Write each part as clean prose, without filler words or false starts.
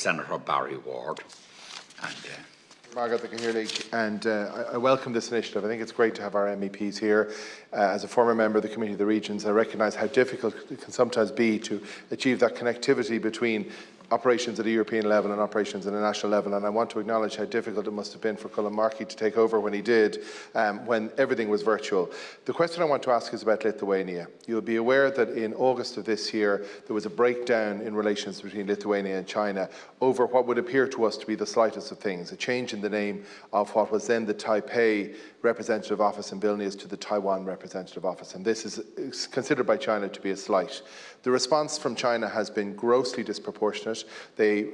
Senator Barry Ward. And, Margaret McHirlig, and I welcome this initiative. I think it's great to have our MEPs here. As a former member of the Committee of the Regions, I recognise how difficult it can sometimes be to achieve that connectivity between operations at a European level and operations at a national level, and I want to acknowledge how difficult it must have been for Colm Markey to take over when he did, when everything was virtual. The question I want to ask is about Lithuania. You'll be aware that in August of this year there was a breakdown in relations between Lithuania and China over what would appear to us to be the slightest of things, a change in the name of what was then the Taipei representative office in Vilnius to the Taiwan representative office, and this is considered by China to be a slight. The response from China has been grossly disproportionate. They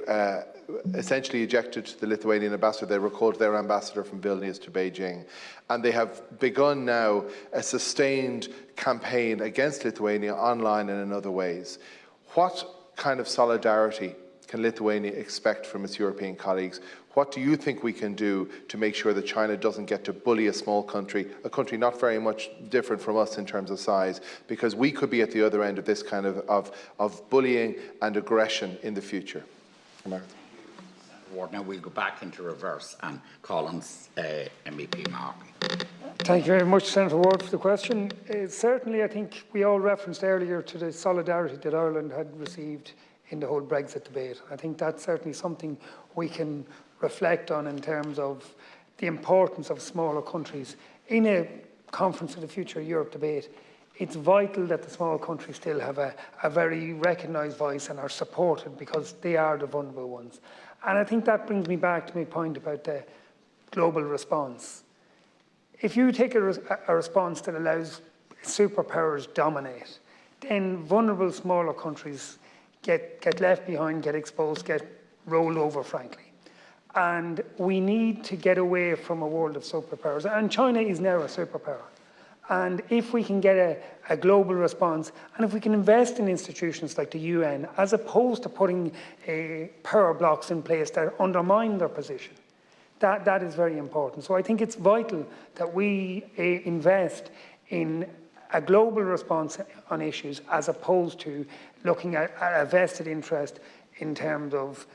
essentially ejected the Lithuanian ambassador. They recalled their ambassador from Vilnius to Beijing. And they have begun now a sustained campaign against Lithuania online and in other ways. What kind of solidarity can Lithuania expect from its European colleagues? What do you think we can do to make sure that China doesn't get to bully a small country, a country not very much different from us in terms of size, because we could be at the other end of this kind of bullying and aggression in the future? Ward, now we'll go back into reverse and call on MEP Markey. Thank you very much, Senator Ward, for the question. Certainly, I think we all referenced earlier to the solidarity that Ireland had received in the whole Brexit debate. I think that's certainly something we can reflect on in terms of the importance of smaller countries. In a Conference of the Future of Europe debate, it's vital that the small countries still have a very recognised voice and are supported because they are the vulnerable ones. And I think that brings me back to my point about the global response. If you take a response that allows superpowers dominate, then vulnerable smaller countries get left behind, get exposed, get rolled over, frankly. And we need to get away from a world of superpowers. And China is now a superpower. And if we can get a global response, and if we can invest in institutions like the UN, as opposed to putting power blocks in place that undermine their position, that is very important. So I think it's vital that we invest in a global response on issues as opposed to looking at a vested interest in terms of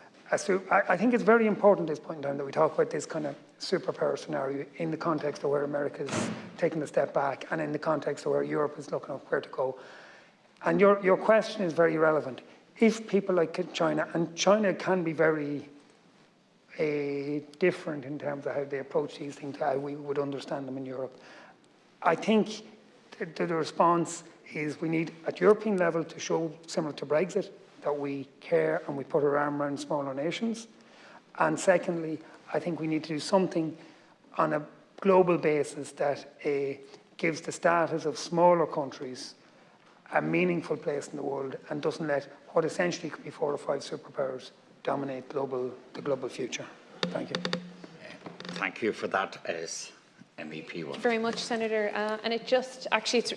I think it's very important at this point in time that we talk about this kind of superpower scenario in the context of where America is taking a step back and in the context of where Europe is looking at where to go. And your question is very relevant. If people like China, and China can be very different in terms of how they approach these things, how we would understand them in Europe, I think the response is we need at European level to show, similar to Brexit, that we care and we put our arm around smaller nations. And secondly, I think we need to do something on a global basis that gives the status of smaller countries a meaningful place in the world and doesn't let what essentially could be 4 or 5 superpowers dominate the global future. Thank you. Thank you for that, MEP. Thank you very much, Senator. And it just actually it's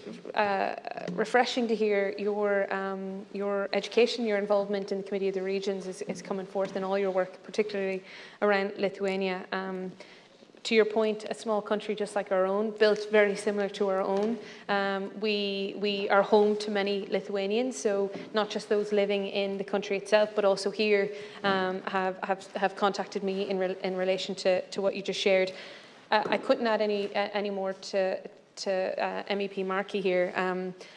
refreshing to hear your education, your involvement in the Committee of the Regions is coming forth in all your work, particularly around Lithuania. To your point, a small country just like our own, built very similar to our own. We are home to many Lithuanians, so not just those living in the country itself, but also here have contacted me in relation to what you just shared. I couldn't add any more to MEP Markey here.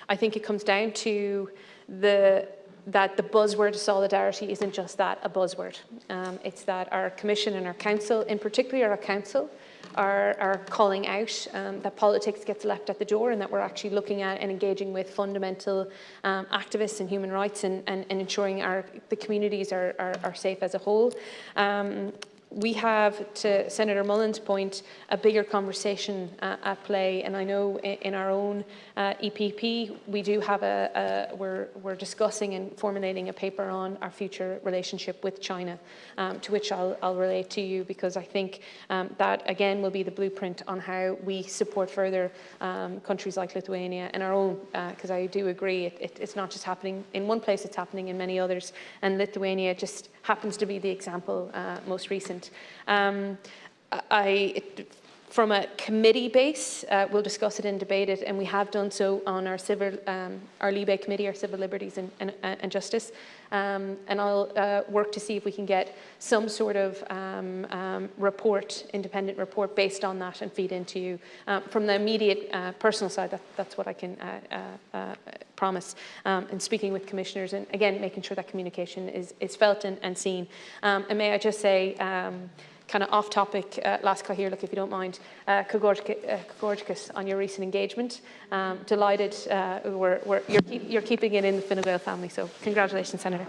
I think it comes down to that the buzzword of solidarity isn't just that, a buzzword. It's that our Commission and our Council, in particular our Council, are calling out that politics gets left at the door and that we're actually looking at and engaging with fundamental activists in human rights and ensuring the communities are safe as a whole. We have, to Senator Mullen's point, a bigger conversation at play, and I know in our own EPP we do have we're discussing and formulating a paper on our future relationship with China, to which I'll relate to you, because I think that again will be the blueprint on how we support further countries like Lithuania and our own, because I do agree it's not just happening in one place, it's happening in many others, and Lithuania just happens to be the example most recent. From a committee base, we'll discuss it and debate it, and we have done so on our Libe committee, our Civil Liberties and Justice. And I'll work to see if we can get some sort of report, independent report based on that, and feed into you. From the immediate personal side, that's what I can promise in speaking with commissioners, and again, making sure that communication is felt and seen. And may I just say, kind of off topic, last call here, look, if you don't mind, Congorgicus on your recent engagement. Delighted you're keeping it in the Fine Gael family, so congratulations, Senator.